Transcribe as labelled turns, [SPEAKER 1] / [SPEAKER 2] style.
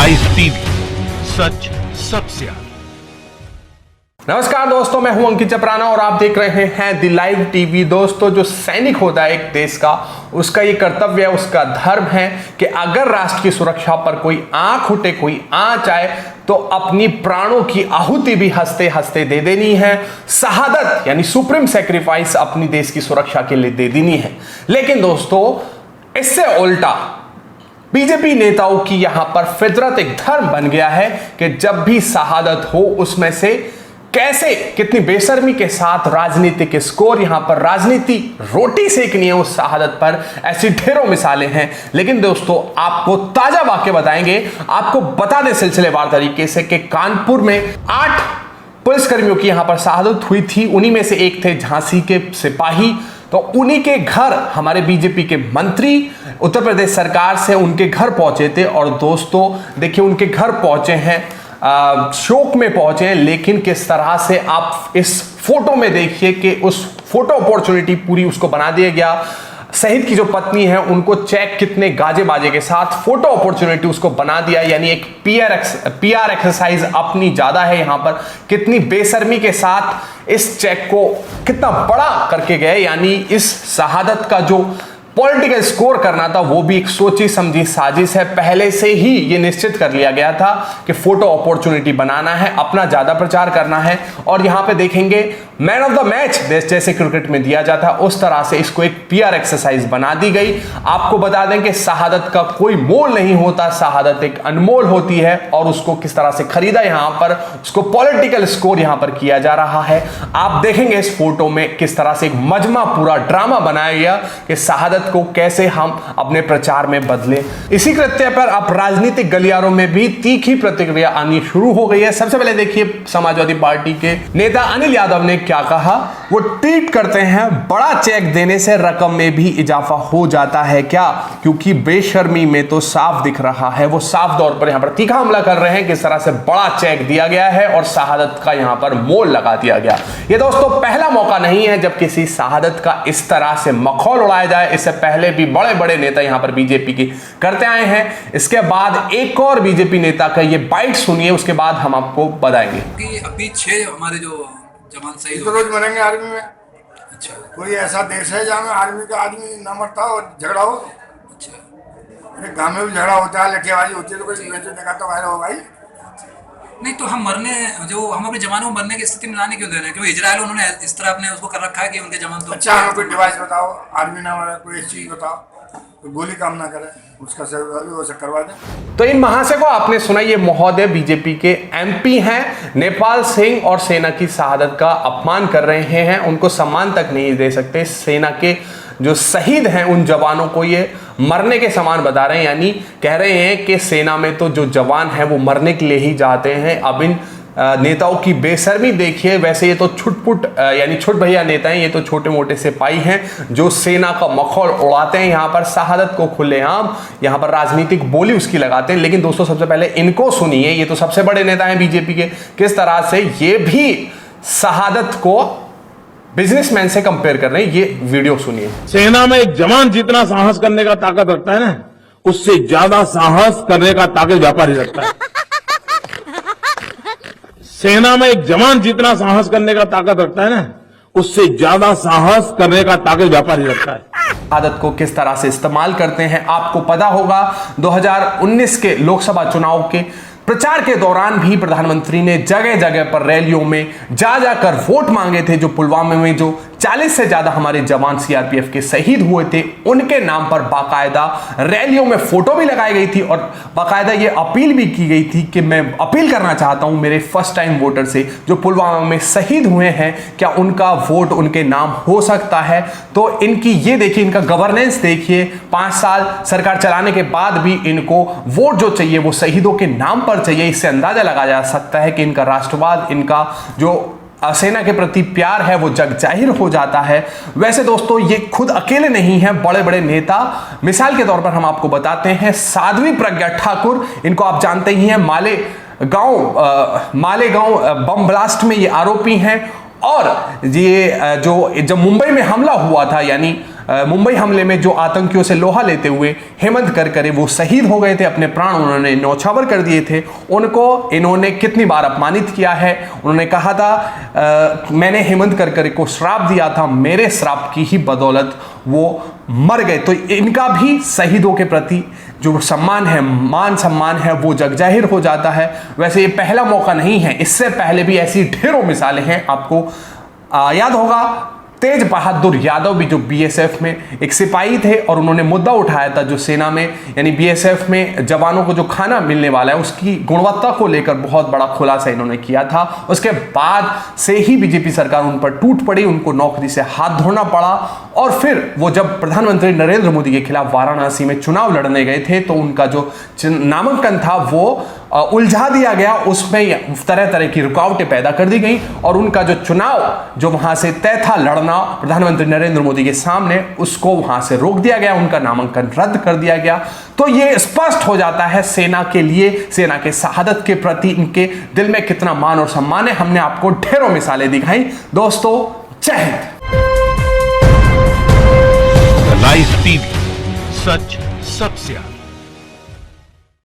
[SPEAKER 1] Live TV, सच सबसे आगे।
[SPEAKER 2] नमस्कार दोस्तों, मैं हूं अंकित चपराना और आप देख रहे हैं द लाइव टीवी। दोस्तों, जो सैनिक होता है एक देश का, उसका ये कर्तव्य है, उसका धर्म है कि अगर राष्ट्र की सुरक्षा पर कोई आंख उठे, कोई आंच आए, तो अपनी प्राणों की आहुति भी हंसते हंसते दे देनी है। शहादत यानी सुप्रीम सैक्रिफाइस अपनी देश की सुरक्षा के लिए दे देनी है। लेकिन दोस्तों, इससे उल्टा बीजेपी नेताओं की यहां पर फितरत, एक धर्म बन गया है कि जब भी शहादत हो उसमें से कैसे, कितनी बेशर्मी के साथ राजनीतिक स्कोर, यहां पर राजनीति रोटी सेकनी है उस शहादत पर। ऐसी ढेरों मिसालें हैं। लेकिन दोस्तों, आपको ताजा वाकया बताएंगे, आपको बता दें सिलसिलेवार तरीके से कि कानपुर में 8 पुलिसकर्मियों की यहां पर शहादत हुई थी। उन्हीं में से एक थे झांसी के सिपाही। तो उन्हीं के घर हमारे बीजेपी के मंत्री उत्तर प्रदेश सरकार से उनके घर पहुंचे थे। और दोस्तों देखिए, उनके घर पहुंचे हैं, शोक में पहुंचे हैं, लेकिन किस तरह से आप इस फोटो में देखिए कि उस फोटो अपॉर्चुनिटी पूरी उसको बना दिया गया। शहीद की जो पत्नी है उनको चेक कितने गाजे बाजे के साथ फोटो अपॉर्चुनिटी उसको बना दिया, यानी एक पीआर एक्सरसाइज अपनी ज्यादा है यहां पर। कितनी बेशर्मी के साथ इस चेक को कितना बड़ा करके गए, यानी इस शहादत का जो पॉलिटिकल स्कोर करना था वो भी एक सोची समझी साजिश है। पहले से ही ये निश्चित कर लिया गया था कि फोटो अपॉर्चुनिटी बनाना है, अपना ज्यादा प्रचार करना है। और यहां पे देखेंगे मैन ऑफ द मैच जैसे क्रिकेट में दिया जाता है, उस तरह से इसको एक पीआर एक्सरसाइज बना दी गई। आपको बता दें कि शहादत का कोई मोल नहीं होता, शहादत एक अनमोल होती है। और उसको किस तरह से खरीदा यहां पर, उसको पॉलिटिकल स्कोर यहां पर किया जा रहा है। आप देखेंगे इस फोटो में किस तरह से एक मजमा, पूरा ड्रामा बनाया गया कि शहादत को कैसे हम अपने प्रचार में बदले। इसी कृत्य पर अब राजनीतिक गलियारों में भी तीखी प्रतिक्रिया आनी शुरू हो गई है। सबसे पहले देखिए, समाजवादी पार्टी के नेता अनिल यादव ने क्या कहा। वो ट्वीट करते हैं, बड़ा चेक देने से रकम में भी इजाफा हो जाता है क्या? क्योंकि बेशर्मी में तो साफ दिख रहा है। वो साफ तौर पर यहां पर तीखा हमला कर रहे हैं, किस तरह से बड़ा चेक दिया गया है और शहादत का यहां पर मोल लगा दिया गया। ये दोस्तों पहला मौका नहीं है जब किसी शहादत का इस तरह से मखौल उड़ाया जाए। इससे पहले भी बड़े बड़े नेता यहां पर बीजेपी के करते आए हैं। इसके बाद एक और बीजेपी नेता का ये बाइट सुनिए, उसके बाद हम आपको बताएंगे
[SPEAKER 3] कि अभी 6 हमारे जो जवान शहीद
[SPEAKER 4] तो रोज मरेंगे आर्मी में।
[SPEAKER 3] अच्छा
[SPEAKER 4] कोई ऐसा देश है जहाँ आर्मी का आदमी न मरता हो और झगड़ा हो?
[SPEAKER 3] अच्छा,
[SPEAKER 4] गाँव में भी झगड़ा होता है, लठेबाजी होती है, तो कोई देखा तो वायरल हो भाई।
[SPEAKER 3] नहीं तो हम मरने, जो हम अपने जवानों को मरने की स्थिति में लाने क्यों दे रहे हैं? क्योंकि इजराइल उन्होंने इस तरह अपने उसको कर रखा है कि उनके जवान तो
[SPEAKER 4] अच्छा, हमें कोई डिवाइस बताओ, आर्मी ना मरे, कोई चीज बताओ, कोई गोली काम ना करे, उसका सब करवा दें।
[SPEAKER 2] तो इन महाशय को आपने सुना, ये महोदय बीजेपी के एमपी हैं, नेपाल सिंह और सेना की शहादत का अपमान कर रहे हैं। उनको सम्मान तक नहीं दे सकते। सेना के जो शहीद हैं उन जवानों को ये मरने के समान बता रहे हैं, यानी कह रहे हैं कि सेना में तो जो जवान हैं वो मरने के लिए ही जाते हैं। अब इन नेताओं की बेशर्मी देखिए। वैसे ये तो छुटपुट यानी छुट भैया नेता हैं, ये तो छोटे मोटे सिपाही हैं जो सेना का मखौल उड़ाते हैं। यहाँ पर शहादत को खुलेआम यहाँ पर राजनीतिक बोली उसकी लगाते हैं। लेकिन दोस्तों, सबसे पहले इनको सुनिए, ये तो सबसे बड़े नेता हैं बीजेपी के, किस तरह से ये भी शहादत को बिजनेसमैन से कंपेयर कर रहे हैं। ये वीडियो सुनिए।
[SPEAKER 5] सेना में एक जवान जितना साहस करने का ताकत रखता है ना, उससे ज्यादा साहस करने का ताकत व्यापारी रखता है। सेना में एक जवान जितना साहस करने का ताकत रखता है ना, उससे ज्यादा साहस करने का ताकत व्यापारी रखता है।
[SPEAKER 2] आदत को किस तरह से इस्तेमाल करते हैं आपको पता होगा। 2019 के लोकसभा चुनाव के प्रचार के दौरान भी प्रधानमंत्री ने जगह जगह पर रैलियों में जा जाकर वोट मांगे थे। जो पुलवामा में जो 40 से ज्यादा हमारे जवान सीआरपीएफ के शहीद हुए थे, उनके नाम पर बाकायदा रैलियों में फोटो भी लगाई गई थी और बाकायदा ये अपील भी की गई थी कि मैं अपील करना चाहता हूं मेरे फर्स्ट टाइम वोटर से जो पुलवामा में शहीद हुए हैं, क्या उनका वोट उनके नाम हो सकता है। तो इनकी ये देखिए, इनका गवर्नेंस देखिए, 5 साल सरकार चलाने के बाद भी इनको वोट जो चाहिए वो शहीदों के नाम पर चाहिए। इससे अंदाजा लगाया जा सकता है कि इनका राष्ट्रवाद, इनका जो सेना के प्रति प्यार है वो जग जाहिर हो जाता है। वैसे दोस्तों, ये खुद अकेले नहीं हैं, बड़े बड़े नेता, मिसाल के तौर पर हम आपको बताते हैं साध्वी प्रज्ञा ठाकुर, इनको आप जानते ही हैं, मालेगांव बम ब्लास्ट में ये आरोपी हैं। और ये जो जब मुंबई में हमला हुआ था, यानी मुंबई हमले में जो आतंकियों से लोहा लेते हुए हेमंत करकरे वो शहीद हो गए थे, अपने प्राण उन्होंने न्यौछावर कर दिए थे, उनको इन्होंने कितनी बार अपमानित किया है। उन्होंने कहा था मैंने हेमंत करकरे को श्राप दिया था, मेरे श्राप की ही बदौलत वो मर गए। तो इनका भी शहीदों के प्रति जो सम्मान है, मान सम्मान है, वो जगजाहिर हो जाता है। वैसे ये पहला मौका नहीं है, इससे पहले भी ऐसी ढेरों मिसालें हैं। आपको याद होगा तेज बहादुर यादव भी जो बीएसएफ में एक सिपाही थे और उन्होंने मुद्दा उठाया था जो सेना में यानी बीएसएफ में जवानों को जो खाना मिलने वाला है उसकी गुणवत्ता को लेकर बहुत बड़ा खुलासा इन्होंने किया था। उसके बाद से ही बीजेपी सरकार उन पर टूट पड़ी, उनको नौकरी से हाथ धोना पड़ा और फिर वो जब प्रधानमंत्री नरेंद्र मोदी के खिलाफ वाराणसी में चुनाव लड़ने गए थे तो उनका जो नामांकन था वो उलझा दिया गया, उसमें तरह तरह की रुकावटें पैदा कर दी गई और उनका जो चुनाव जो वहां से तय था लड़ना प्रधानमंत्री नरेंद्र मोदी के सामने, उसको वहां से रोक दिया गया, उनका नामांकन रद्द कर दिया गया। तो ये स्पष्ट हो जाता है सेना के लिए, सेना के शहादत के प्रति इनके दिल में कितना मान और सम्मान है। हमने आपको ढेरों मिसालें दिखाई। दोस्तों, जय हिंद।
[SPEAKER 1] लाइव टीवी, सच सबसे आगे।